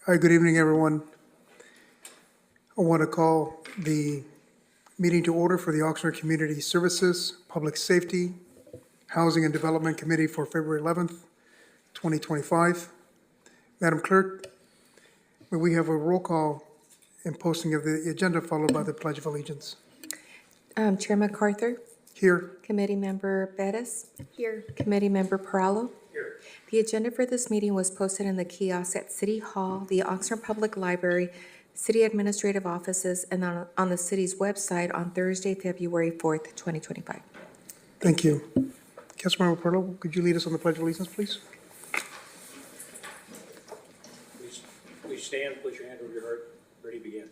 Hi, good evening, everyone. I want to call the meeting to order for the Oxnard Community Services, Public Safety, Housing and Development Committee for February 11th, 2025. Madam Clerk, may we have a roll call and posting of the agenda followed by the Pledge of Allegiance? Chair MacArthur, Here. Committee Member Bettis. Here. Committee Member Perallo. Here. The agenda for this meeting was posted in the kiosk at City Hall, the Oxnard Public Library, city administrative offices, and on the city's website on Thursday, February 4th, 2025. Thank you. Councilmember Perlow, could you lead us on the Pledge of Allegiance, please? Please stand, place your hand over your heart, ready to begin.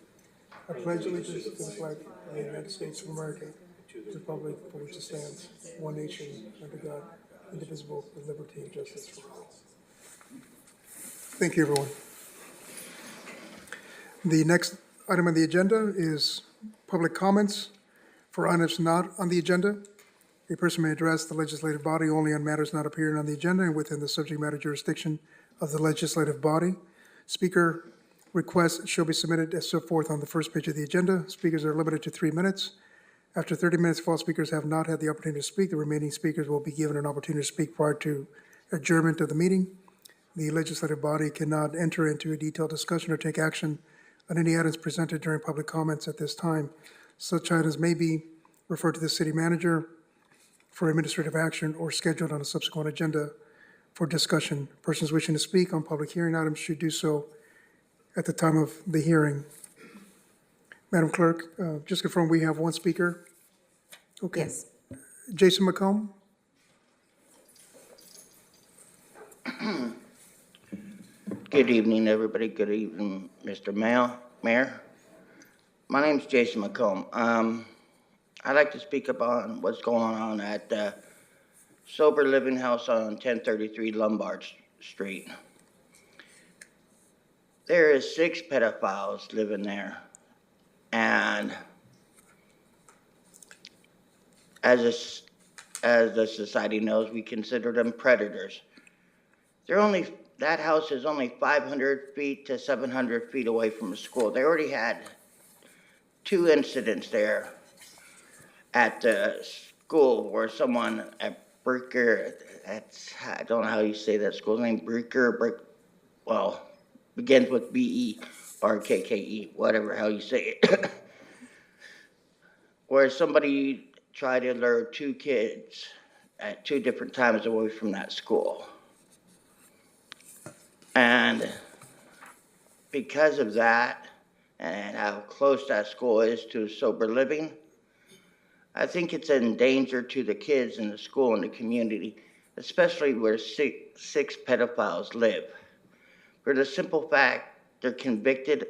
I pledge allegiance to the flag of the United States of America, to the republic for which it stands, one nation, under God, indivisible, with liberty and justice for all. Thank you, everyone. The next item on the agenda is public comments for items not on the agenda. A person may address the legislative body only on matters not appearing on the agenda and within the subject matter jurisdiction of the legislative body. Speaker requests shall be submitted as set forth on the first page of the agenda. Speakers are limited to 3 minutes. After 30 minutes, if all speakers have not had the opportunity to speak, the remaining speakers will be given an opportunity to speak prior to adjournment of the meeting. The legislative body cannot enter into a detailed discussion or take action on any items presented during public comments at this time. Such items may be referred to the city manager for administrative action or scheduled on a subsequent agenda for discussion. Persons wishing to speak on public hearing items should do so at the time of the hearing. Madam Clerk, just confirm we have one speaker. Okay. Yes. Jason McComb? Good evening, everybody. Good evening, Mr. Mayor. My name's Jason McComb. I'd like to speak about what's going on at the Sober Living House on 1033 Lombard Street. There is 6 pedophiles living there, and as the society knows, we consider them predators. That house is only 500 feet to 700 feet away from the school. They already had 2 incidents there at the school where someone at Breaker, I don't know how you say that school's name, begins with BERKKE, whatever how you say it, where somebody tried to lure 2 kids at 2 different times away from that school. And because of that, and how close that school is to sober living, I think it's in danger to the kids in the school and the community, especially where 6 pedophiles live. For the simple fact, they're convicted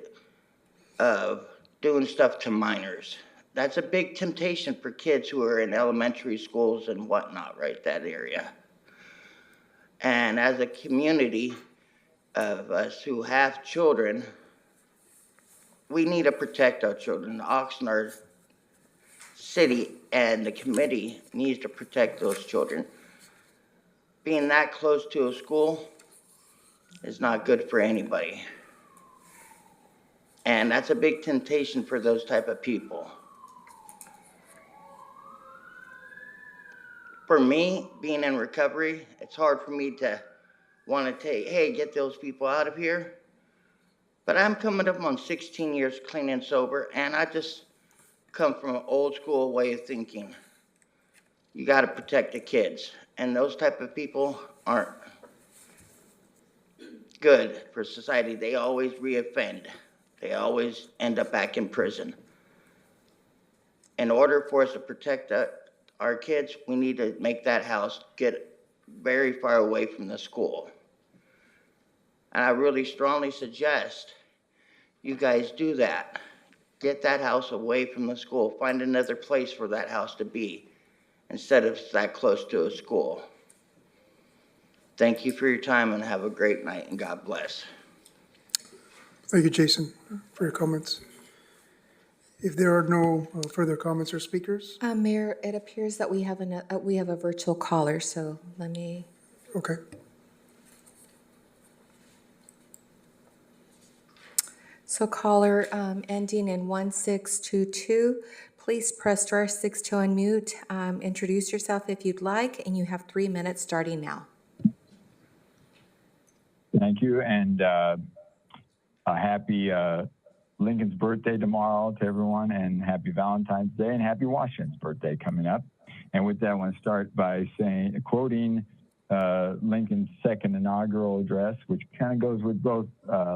of doing stuff to minors. That's a big temptation for kids who are in elementary schools and whatnot, right, that area. And as a community of us who have children, we need to protect our children. The Oxnard City and the committee needs to protect those children. Being that close to a school is not good for anybody. And that's a big temptation for those type of people. For me, being in recovery, it's hard for me to want to take, hey, get those people out of here. But I'm coming up on 16 years clean and sober, and I just come from an old school way of thinking. You got to protect the kids, and those type of people aren't good for society. They always reoffend. They always end up back in prison. In order for us to protect our kids, we need to make that house get very far away from the school. And I really strongly suggest you guys do that. Get that house away from the school. Find another place for that house to be instead of that close to a school. Thank you for your time and have a great night, and God bless. Thank you, Jason, for your comments. If there are no further comments or speakers, Mayor, it appears that we have a virtual caller, so let me. okay. So caller ending in 1622, please press star 6 to unmute. Introduce yourself if you'd like, and you have 3 minutes starting now. Thank you, and a happy Lincoln's birthday tomorrow to everyone, and happy Valentine's Day, and happy Washington's birthday coming up. And with that, I want to start by quoting Lincoln's second inaugural address, which kind of goes with both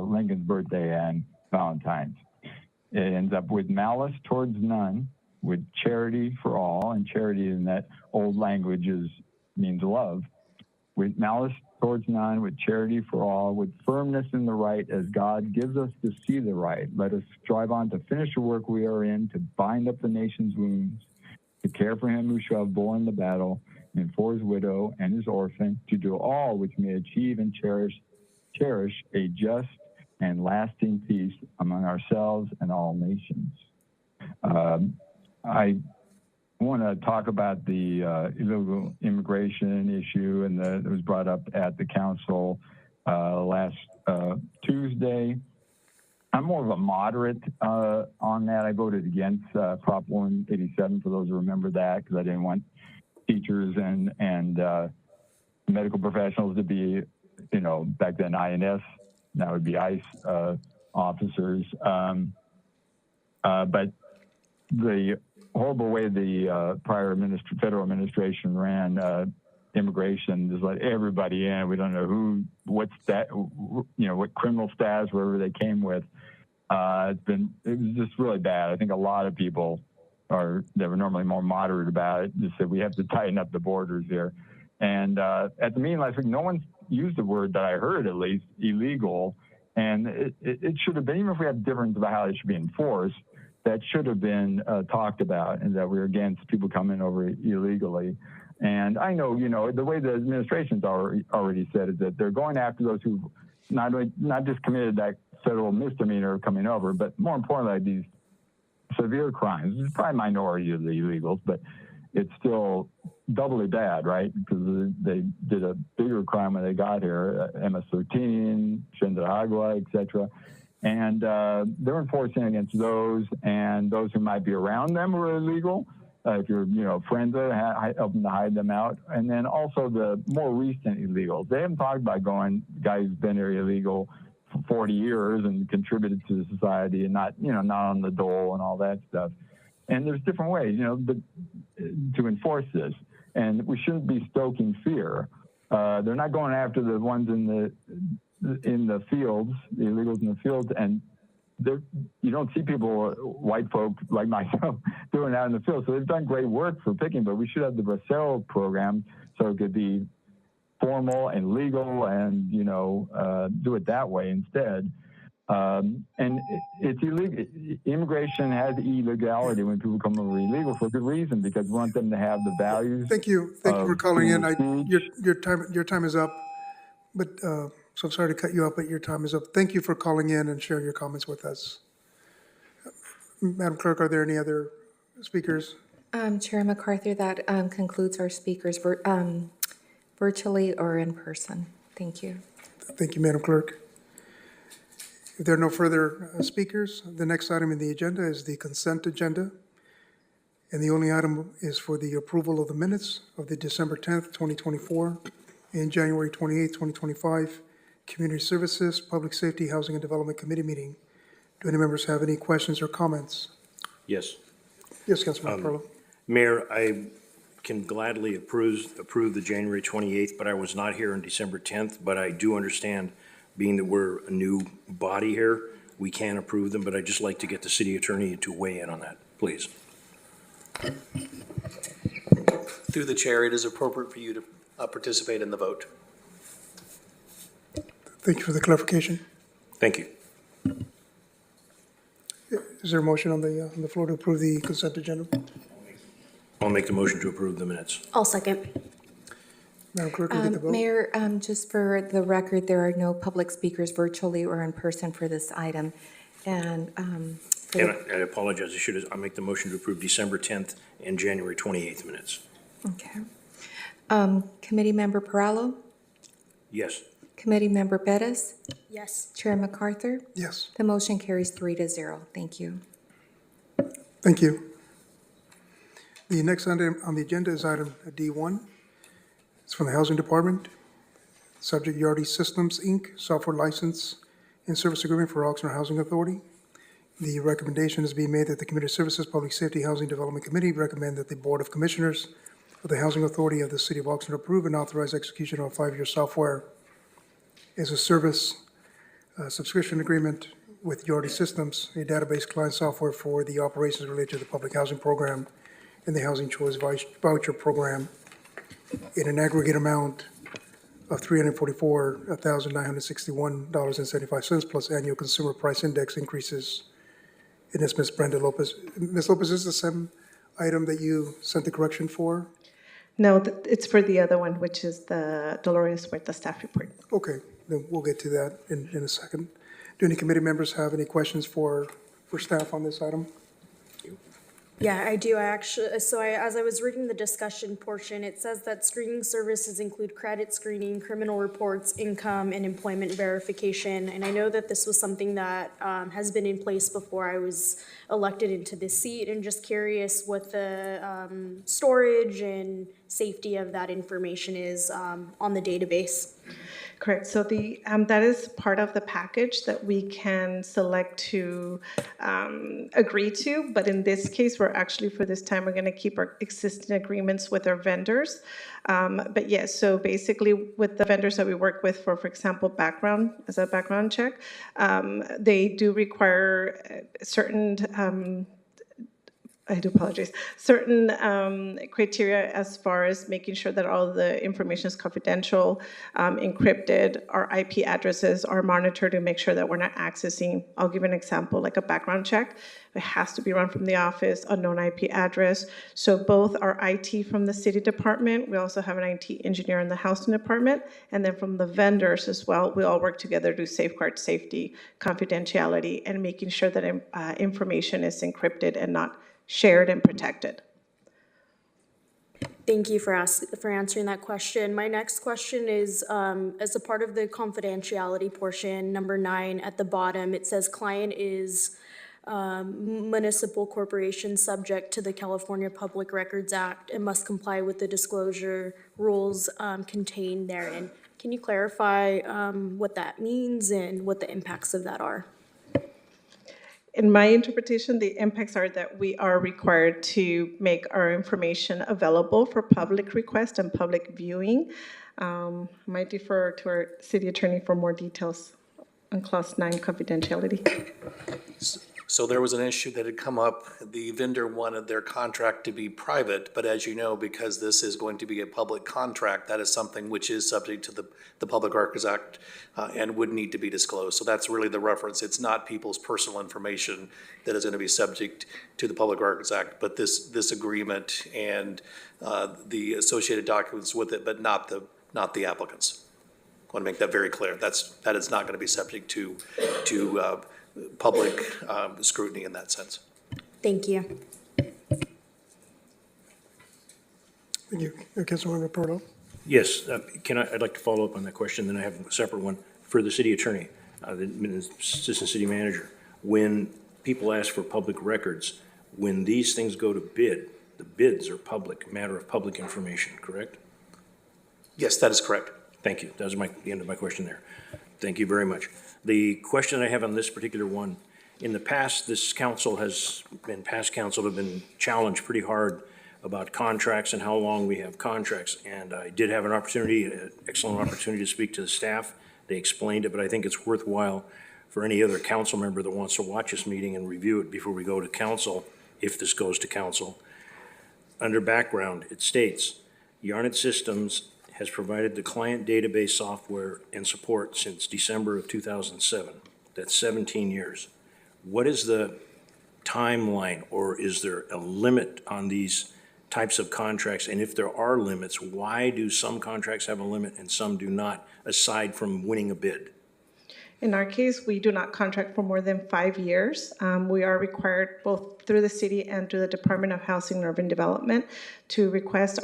Lincoln's birthday and Valentine's. It ends up with malice towards none, with charity for all, and charity in that old language means love. With malice towards none, with charity for all, with firmness in the right as God gives us to see the right. Let us strive on to finish the work we are in, to bind up the nation's wounds, to care for him who shall have borne the battle, and for his widow and his orphan, to do all which may achieve and cherish a just and lasting peace among ourselves and all nations. I want to talk about the illegal immigration issue, and that was brought up at the council last Tuesday. I'm more of a moderate on that. I voted against Prop 187, for those who remember that, because I didn't want teachers and medical professionals to be, back then INS, now would be ICE officers. But the horrible way the prior federal administration ran immigration, just let everybody in. We don't know what criminal status, wherever they came with. It was just really bad. I think a lot of people that were normally more moderate about it just said we have to tighten up the borders here. And at the meeting last week, no one used the word that I heard, at least, illegal. And it should have been, even if we have difference about how it should be enforced, that should have been talked about, and that we're against people coming over illegally. And I know, the way the administration's already said is that they're going after those who not just committed that federal misdemeanor of coming over, but more importantly, these severe crimes. It's probably a minority of the illegals, but it's still doubly bad, right? Because they did a bigger crime when they got here, MS-13, Agua, etc. And they're enforcing against those and those who might be around them who are illegal. If you're, friends, help them to hide them out. And then also the more recent illegals. They haven't talked about guys who's been here illegal for 40 years and contributed to the society and not on the dole and all that stuff. And there's different ways, to enforce this. And we shouldn't be stoking fear. They're not going after the ones in the fields, the illegals in the fields, and you don't see people, white folk like myself, doing that in the field. So they've done great work for picking, but we should have the Bracero program so it could be formal and legal and, do it that way instead. And it's illegal. Immigration has illegality when people come over illegal for good reason, because we want them to have the values. Thank you for calling in. Your time is up, but so I'm sorry to cut you off, but your time is up. Thank you for calling in and sharing your comments with us. Madam Clerk, are there any other speakers? Chair MacArthur, that concludes our speakers virtually or in person. Thank you. Thank you, Madam Clerk. If there are no further speakers, the next item in the agenda is the consent agenda. And the only item is for the approval of the minutes of the December 10th, 2024 and January 28th, 2025 Community Services, Public Safety, Housing and Development Committee meeting. Do any members have any questions or comments? Yes. Yes, Councilman Carlo. Mayor, I can gladly approve the January 28th, but I was not here on December 10th, but I do understand, being that we're a new body here, we can approve them, but I'd just like to get the city attorney to weigh in on that, please. Through the chair, it is appropriate for you to participate in the vote. Thank you for the clarification. Thank you. Is there a motion on the floor to approve the consent agenda? I'll make the motion to approve the minutes. I'll second. Madam Clerk, will you take the vote? Mayor, just for the record, there are no public speakers virtually or in person for this item. And I apologize, I'll make the motion to approve December 10th and January 28th minutes. okay. Committee Member Perallo, Yes. Committee Member Bettis, Yes. Chair MacArthur. Yes, The motion carries 3-0. Thank you. thank you. The next item on the agenda is item D1. It's from the Housing Department. Subject Yardi Systems, Inc., software license and service agreement for Oxnard Housing Authority. The recommendation is being made that the Community Services, Public Safety, Housing Development Committee recommend that the Board of Commissioners of the Housing Authority of the City of Oxnard approve and authorize execution of a 5-year software as a service subscription agreement with Yardi Systems, a database client software for the operations related to the public housing program and the Housing Choice Voucher Program in an aggregate amount of $344,961.75 plus annual consumer price index increases. And it's Ms. Brenda Lopez. Ms. Lopez, is this the same item that you sent the correction for? No, it's for the other one, which is the Dolores Huerta staff report. Okay, then we'll get to that in a second. Do any committee members have any questions for staff on this item? Yeah, I do. As I was reading the discussion portion, it says that screening services include credit screening, criminal reports, income, and employment verification. And I know that this was something that has been in place before I was elected into this seat, and just curious what the storage and safety of that information is on the database. Correct. So that is part of the package that we can select to agree to. But in this case, we're actually, for this time, we're going to keep our existing agreements with our vendors. But yes, so basically with the vendors that we work with for example, background check, they do require certain I do apologize, certain criteria as far as making sure that all the information is confidential, encrypted, our IP addresses are monitored to make sure that we're not accessing. I'll give an example, like a background check. It has to be run from the office, unknown IP address. So both our IT from the city department, we also have an IT engineer in the housing department, and then from the vendors as well, we all work together to safeguard safety, confidentiality, and making sure that information is encrypted and not shared and protected. Thank you for answering that question. My next question is, as a part of the confidentiality portion, number 9 at the bottom, it says client is municipal corporation subject to the California Public Records Act and must comply with the disclosure rules contained therein. Can you clarify what that means and what the impacts of that are? In my interpretation, the impacts are that we are required to make our information available for public request and public viewing. I might defer to our city attorney for more details on clause 9 confidentiality. So there was an issue that had come up. The vendor wanted their contract to be private, but as you know, because this is going to be a public contract, that is something which is subject to the Public Records Act and would need to be disclosed. So that's really the reference. It's not people's personal information that is going to be subject to the Public Records Act, but this agreement and the associated documents with it, but not the applicants. I want to make that very clear. That is not going to be subject to public scrutiny in that sense. Thank you. Thank you. Councilmember Porto? Yes, I'd like to follow up on that question, then I have a separate one for the city attorney, the assistant city manager. When people ask for public records, when these things go to bid, the bids are public, matter of public information, correct? Yes, that is correct. Thank you. That was the end of my question there. Thank you very much. The question I have on this particular one, in the past, past council have been challenged pretty hard about contracts and how long we have contracts. And I did have an excellent opportunity to speak to the staff. They explained it, but I think it's worthwhile for any other council member that wants to watch this meeting and review it before we go to council, if this goes to council. Under background, it states, Yarnit Systems has provided the client database software and support since December of 2007. That's 17 years. What is the timeline, or is there a limit on these types of contracts? And if there are limits, why do some contracts have a limit and some do not, aside from winning a bid? In our case, we do not contract for more than 5 years. We are required both through the city and through the Department of Housing and Urban Development to request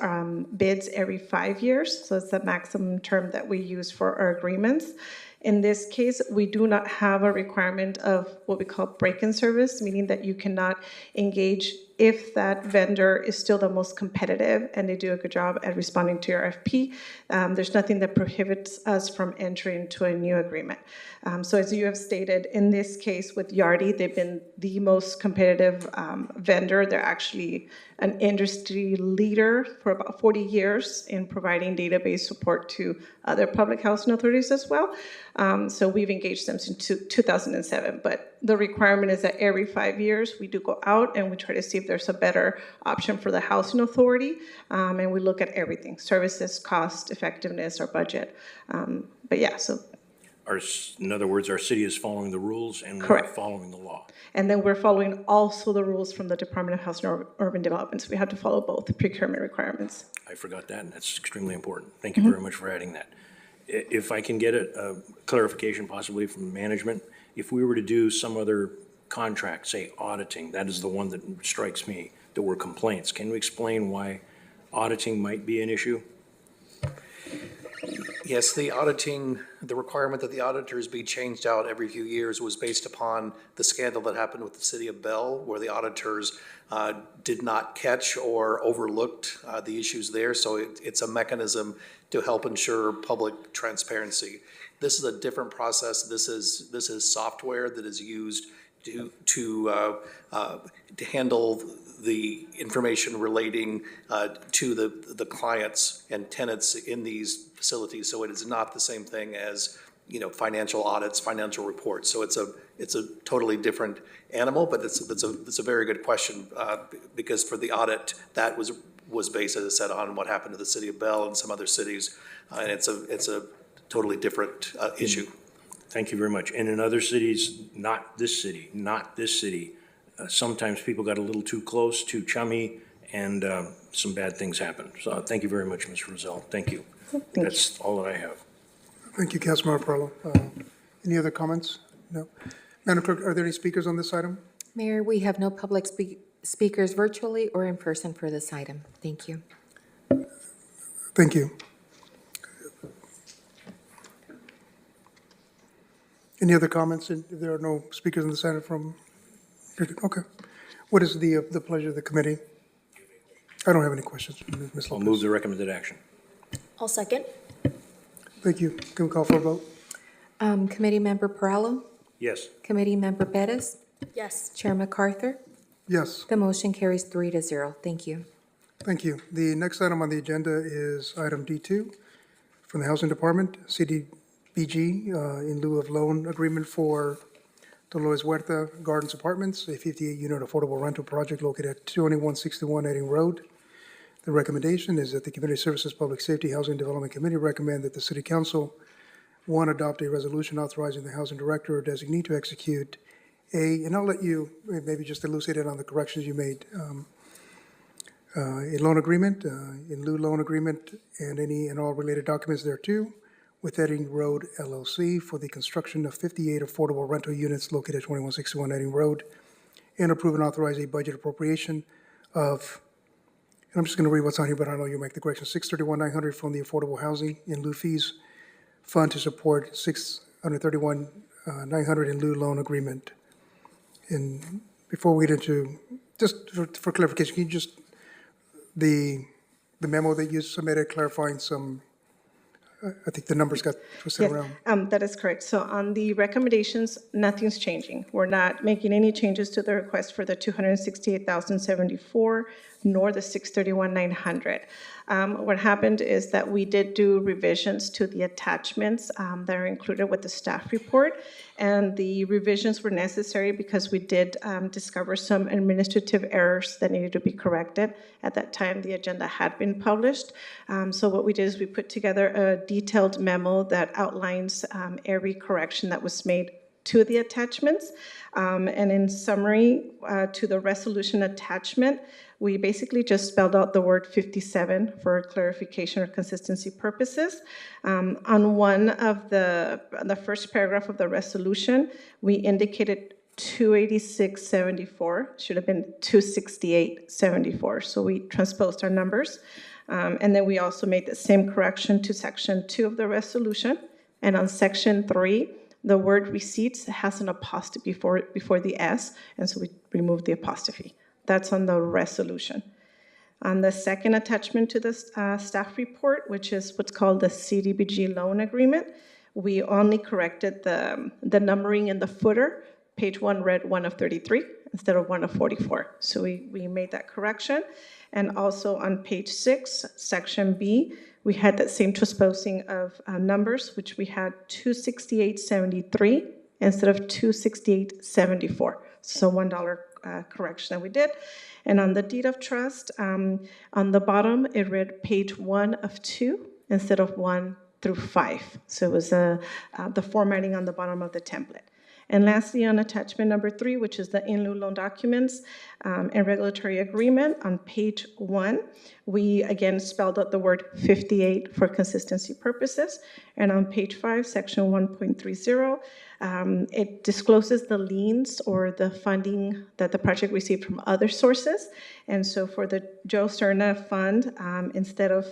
bids every 5 years. So it's the maximum term that we use for our agreements. In this case, we do not have a requirement of what we call break-in service, meaning that you cannot engage if that vendor is still the most competitive and they do a good job at responding to your RFP. There's nothing that prohibits us from entering into a new agreement. So as you have stated, in this case with Yardi, they've been the most competitive vendor. They're actually an industry leader for about 40 years in providing database support to other public housing authorities as well. So we've engaged them since 2007, but the requirement is that every 5 years we do go out and we try to see if there's a better option for the housing authority, and we look at everything: services, cost, effectiveness, or budget. But yeah, so. In other words, our city is following the rules and we're Correct. following the law. And then we're following also the rules from the Department of Housing and Urban Development. So we have to follow both the procurement requirements. I forgot that, and that's extremely important. Thank you very much for adding that. If I can get a clarification possibly from management, if we were to do some other contract, say auditing, that is the one that strikes me, there were complaints. Can you explain why auditing might be an issue? Yes, the auditing, the requirement that the auditors be changed out every few years was based upon the scandal that happened with the city of Bell, where the auditors did not catch or overlooked the issues there. So it's a mechanism to help ensure public transparency. This is a different process. This is software that is used to handle the information relating to the clients and tenants in these facilities. So it is not the same thing as, financial audits, financial reports. So it's a totally different animal, but it's a very good question because for the audit, that was based, as I said, on what happened to the city of Bell and some other cities, and it's a totally different issue. Thank you very much. And in other cities, not this city, sometimes people got a little too close, too chummy, and some bad things happened. So thank you very much, Mr. Rosell. Thank you. That's all that I have. Thank you, Councilmember Perlo. Any other comments? No. Madam Clerk, are there any speakers on this item? Mayor, we have no public speakers virtually or in person for this item. Thank you. Thank you. Any other comments? If there are no speakers on this item from, okay. What is the pleasure of the committee? I don't have any questions, Ms. I'll Lopez. move the recommended action. I'll second. Thank you. Can we call for a vote? Committee Member Perallo, Yes. Committee Member Bettis, Yes. Chair MacArthur. Yes, The motion carries 3-0. Thank you. thank you. The next item on the agenda is item D2 from the Housing Department, CDBG, in lieu of loan agreement for Dolores Huerta Gardens Apartments, a 58-unit affordable rental project located at 2161 Edding Road. The recommendation is that the Community Services Public Safety Housing Development Committee recommend that the City Council, one, adopt a resolution authorizing the housing director or designee to execute and I'll let you maybe just elucidate on the corrections you made, a loan agreement, in lieu loan agreement, and any and all related documents thereto, with Edding Road LLC for the construction of 58 affordable rental units located at 2161 Edding Road, and approve and authorize a budget appropriation of, and I'm just going to read what's on here, but I know you'll make the correction, $631,900 from the Affordable Housing in lieu fees fund to support $631,900 in lieu loan agreement. And before we get into, just for clarification, can you just, the memo that you submitted clarifying some, I think the numbers got twisted Yes, around. that is correct. So on the recommendations, nothing's changing. We're not making any changes to the request for the 268,074, nor the 631,900. What happened is that we did do revisions to the attachments that are included with the staff report, and the revisions were necessary because we did discover some administrative errors that needed to be corrected. At that time, the agenda had been published. So what we did is we put together a detailed memo that outlines every correction that was made to the attachments. And in summary, to the resolution attachment, we basically just spelled out the word 57 for clarification or consistency purposes. On one of the first paragraph of the resolution, we indicated 286.74, should have been 268.74. So we transposed our numbers. And then we also made the same correction to section 2 of the resolution. And on section 3, the word receipts has an apostrophe before the S, and so we removed the apostrophe. That's on the resolution. On the second attachment to the staff report, which is what's called the CDBG loan agreement, we only corrected the numbering in the footer. Page 1 read 1 of 33 instead of 1 of 44. So we made that correction. And also on page 6, section B, we had that same transposing of numbers, which we had 268.73 instead of 268.74. So $1 correction that we did. And on the deed of trust, on the bottom, it read page 1 of 2 instead of 1 through 5. So it was the formatting on the bottom of the template. And lastly, on attachment number 3, which is the in lieu loan documents and regulatory agreement, on page 1, we again spelled out the word 58 for consistency purposes. And on page 5, section 1.30, it discloses the liens or the funding that the project received from other sources. And so for the Joe Cerna fund, instead of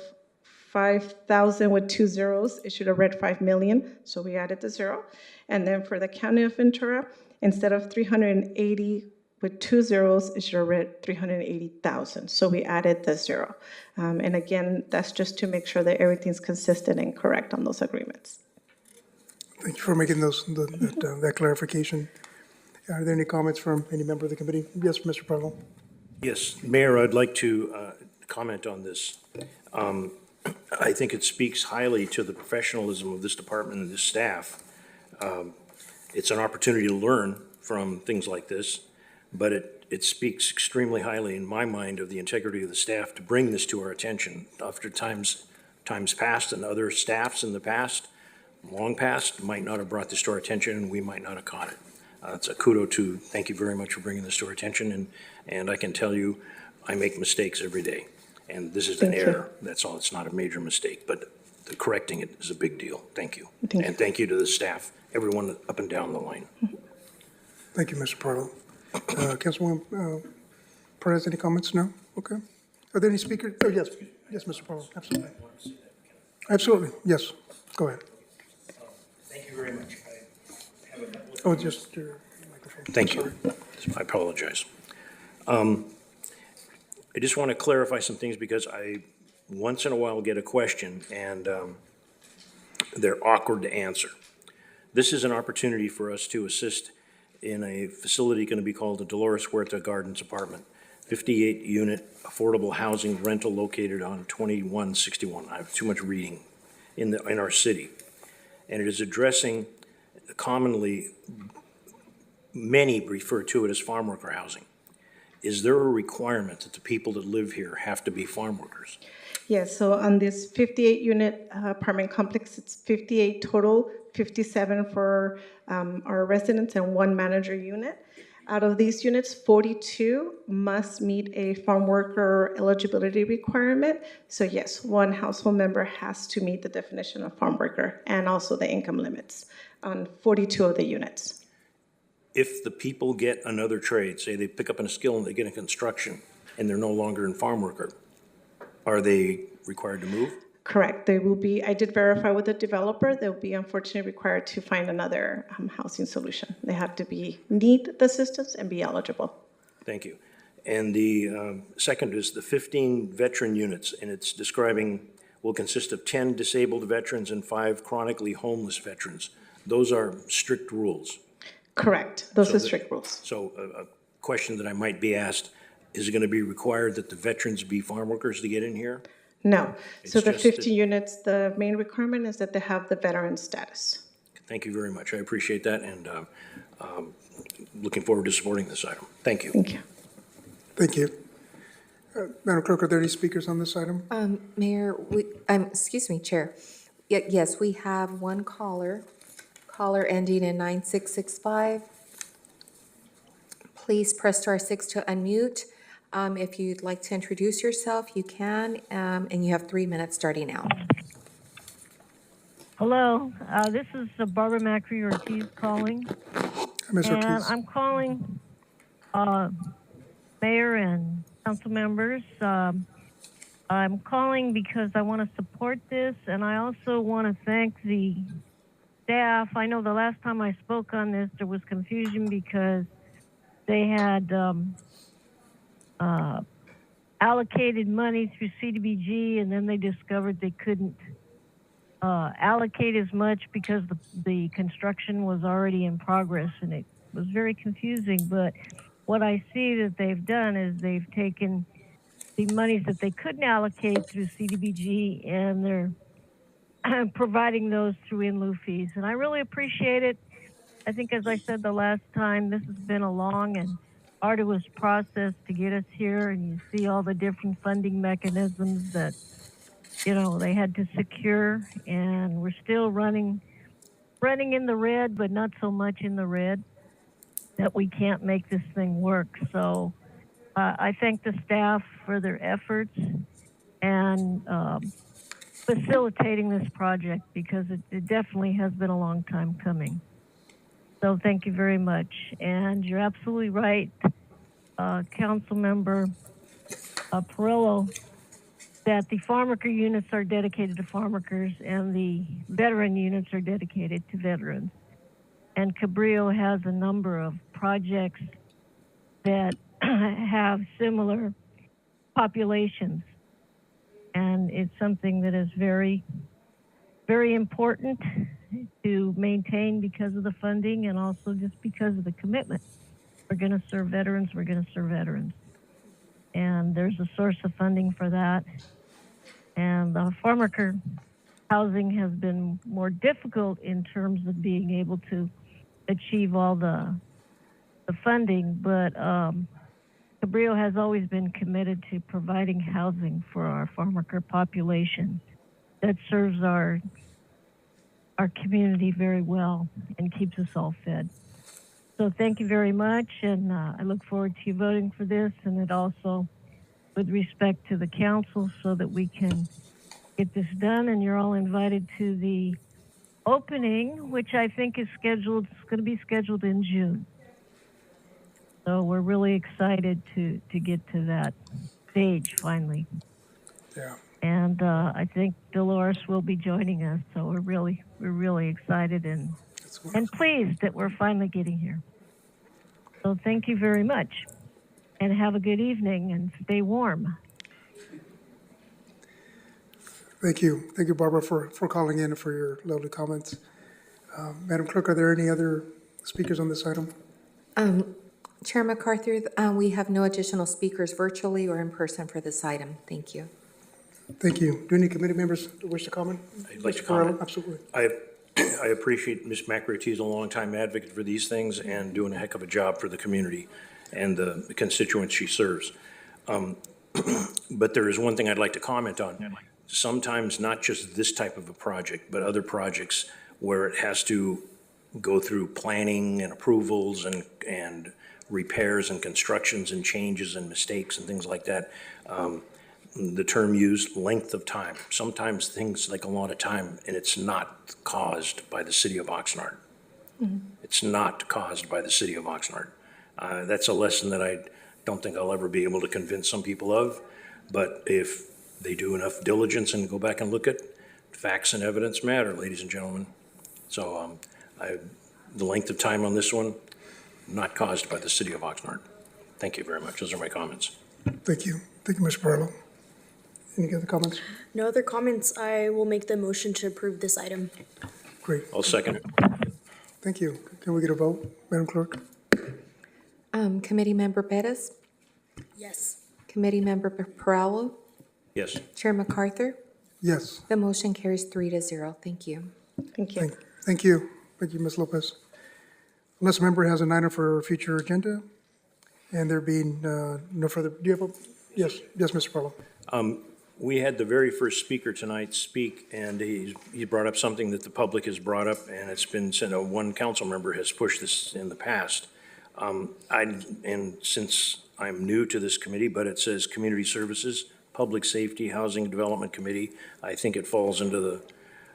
5,000 with 2 zeros, it should have read 5 million, so we added the 0. And then for the County of Ventura, instead of 380 with 2 zeros, it should have read 380,000, so we added the 0. And again, that's just to make sure that everything's consistent and correct on those agreements. Thank you for making that clarification. Are there any comments from any member of the committee? Yes, Mr. Parlo. Yes, Mayor, I'd like to comment on this. I think it speaks highly to the professionalism of this department and this staff. It's an opportunity to learn from things like this, but it speaks extremely highly in my mind of the integrity of the staff to bring this to our attention after times past, and other staffs in the past, long past, might not have brought this to our attention, and we might not have caught it. It's a kudo to, thank you very much for bringing this to our attention, and I can tell you, I make mistakes every day. And this is an error. That's all. It's not a major mistake, but the correcting it is a big deal. Thank you. And thank you to the staff, everyone up and down the line. Thank you, Mr. Parlo. Councilwoman Perez, any comments? No? Okay. Are there any speakers? Oh, yes. Yes, Mr. Parlo. Absolutely. Absolutely. Yes. Go ahead. Thank you very much. Oh, just your microphone. Thank you. I apologize. I just want to clarify some things because I once in a while get a question and they're awkward to answer. This is an opportunity for us to assist in a facility going to be called the Dolores Huerta Gardens Apartment, 58-unit affordable housing rental located on 2161. I have too much reading in our city. And it is addressing commonly, many refer to it as farm worker housing. Is there a requirement that the people that live here have to be farm workers? Yes, so on this 58-unit apartment complex, it's 58 total, 57 for our residents and 1 manager unit. Out of these units, 42 must meet a farm worker eligibility requirement. So yes, 1 household member has to meet the definition of farm worker and also the income limits on 42 of the units. If the people get another trade, say they pick up a skill and they get in construction and they're no longer in farm worker, are they required to move? Correct. They will be, I did verify with the developer, they'll be unfortunately required to find another housing solution. They have to need the assistance and be eligible. Thank you. And the second is the 15 veteran units, and it's describing will consist of 10 disabled veterans and 5 chronically homeless veterans. Those are strict rules. Correct. Those are strict rules. So a question that I might be asked, is it going to be required that the veterans be farm workers to get in here? No. So It's the just 15 units, the main requirement is that they have the veteran status. Thank you very much. I appreciate that, and looking forward to supporting this item. Thank you. Thank you. Thank you. Madam Clerk, are there any speakers on this item? Mayor, excuse me, Chair. Yes, we have one caller ending in 9665. Please press *6 to unmute. If you'd like to introduce yourself, you can, and you have 3 minutes starting now. Hello, this is Barbara Macri Ortiz calling, Ms. and Ortiz. I'm calling Mayor and council members. I'm calling because I want to support this, and I also want to thank the staff. I know the last time I spoke on this, there was confusion because they had allocated money through CDBG, and then they discovered they couldn't allocate as much because the construction was already in progress, and it was very confusing. But what I see that they've done is they've taken the monies that they couldn't allocate through CDBG, and they're providing those through in lieu fees. And I really appreciate it. I think, as I said the last time, this has been a long and arduous process to get us here, and you see all the different funding mechanisms that they had to secure, and we're still running in the red, but not so much in the red that we can't make this thing work. So I thank the staff for their efforts and facilitating this project, because it definitely has been a long time coming. So thank you very much. And you're absolutely right, Council Member Perillo, that the farm worker units are dedicated to farm workers and the veteran units are dedicated to veterans. And Cabrillo has a number of projects that have similar populations. And it's something that is very, very important to maintain because of the funding and also just because of the commitment. We're going to serve veterans, we're going to serve veterans. And there's a source of funding for that. And the farm worker housing has been more difficult in terms of being able to achieve all the funding, but Cabrillo has always been committed to providing housing for our farm worker population that serves our community very well and keeps us all fed. So thank you very much, and I look forward to you voting for this, and it also with respect to the council so that we can get this done. And you're all invited to the opening, which I think is scheduled, it's going to be scheduled in June. So we're really excited to get to that stage finally. Yeah. And I think Dolores will be joining us. So we're really excited and pleased that we're finally getting here. So thank you very much, and have a good evening and stay warm. Thank you. Thank you, Barbara, for calling in and for your lovely comments. Madam Clerk, are there any other speakers on this item? Chair MacArthur, we have no additional speakers virtually or in person for this item. Thank you. Thank you. Do any committee members wish to comment? I'd like to Mr. comment. Perillo? Absolutely. I appreciate Ms. McRitty is a longtime advocate for these things and doing a heck of a job for the community and the constituents she serves. But there is one thing I'd like to comment on. Sometimes not just this type of a project, but other projects where it has to go through planning and approvals and repairs and constructions and changes and mistakes and things like that. The term used, length of time. Sometimes things take a lot of time, and it's not caused by the city of Oxnard. It's not caused by the city of Oxnard. That's a lesson that I don't think I'll ever be able to convince some people of, but if they do enough diligence and go back and look at facts and evidence matter, ladies and gentlemen. So the length of time on this one, not caused by the city of Oxnard. Thank you very much. Those are my comments. Thank you. Thank you, Mr. Perillo. Any other comments? No other comments. I will make the motion to approve this item. Great. I'll second it. Thank you. Can we get a vote, Madam Clerk? Committee Member Bettis, Yes. Committee Member Perillo, Yes. Chair MacArthur. Yes. The motion carries 3-0. Thank you. Thank you. Thank you. Thank you, Ms. Lopez. Unless a member has an item for a future agenda, and there being no further, do you have a, yes, Mr. Perillo. We had the very first speaker tonight speak, and he brought up something that the public has brought up, and it's been said, one council member has pushed this in the past. And since I'm new to this committee, but it says Community Services, Public Safety, Housing Development Committee. I think it falls under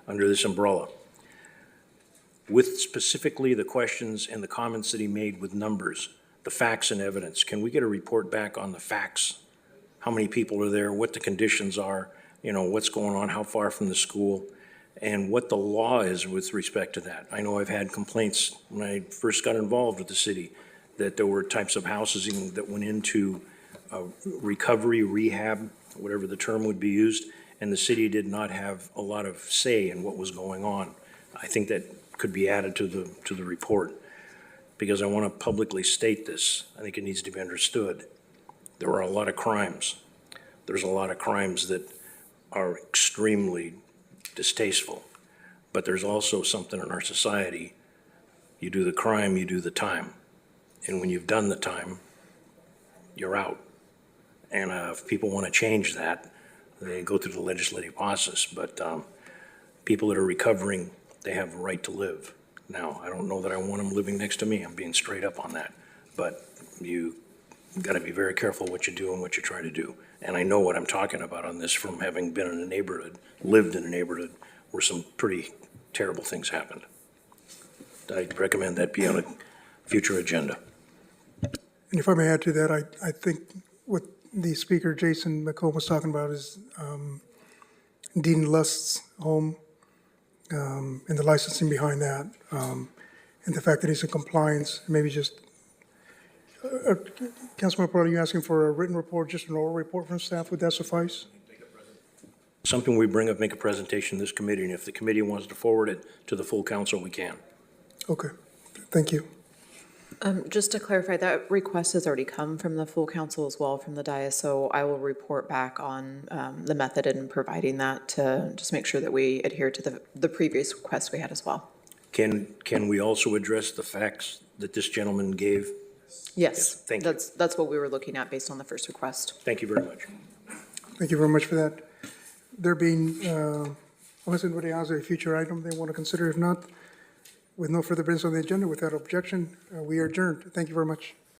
this umbrella. With specifically the questions and the comments that he made with numbers, the facts and evidence, can we get a report back on the facts? How many people are there, what the conditions are, what's going on, how far from the school, and what the law is with respect to that. I know I've had complaints when I first got involved with the city that there were types of houses that went into recovery, rehab, whatever the term would be used, and the city did not have a lot of say in what was going on. I think that could be added to the report, because I want to publicly state this. I think it needs to be understood. There are a lot of crimes. There's a lot of crimes that are extremely distasteful, but there's also something in our society. You do the crime, you do the time. And when you've done the time, you're out. And if people want to change that, they go through the legislative process. But people that are recovering, they have a right to live. Now, I don't know that I want them living next to me. I'm being straight up on that. But you got to be very careful what you do and what you try to do. And I know what I'm talking about on this from having been in a neighborhood, lived in a neighborhood where some pretty terrible things happened. I recommend that be on a future agenda. And if I may add to that, I think what the speaker, Jason McComb, was talking about is Dean Lust's home and the licensing behind that, and the fact that he's in compliance, maybe just, Councilman Pearl, are you asking for a written report, just an oral report from staff? Would that suffice? Something we bring up, make a presentation to this committee, and if the committee wants to forward it to the full council, we can. Okay, thank you. Just to clarify, that request has already come from the full council as well from the dais, so I will report back on the method in providing that to just make sure that we adhere to the previous request we had as well. Can we also address the facts that this gentleman gave? Yes, thank you. that's what we were looking at based on the first request. Thank you very much. Thank you very much for that. There being, unless anybody has a future item they want to consider, if not, with no further business on the agenda, without objection, we are adjourned. Thank you very much.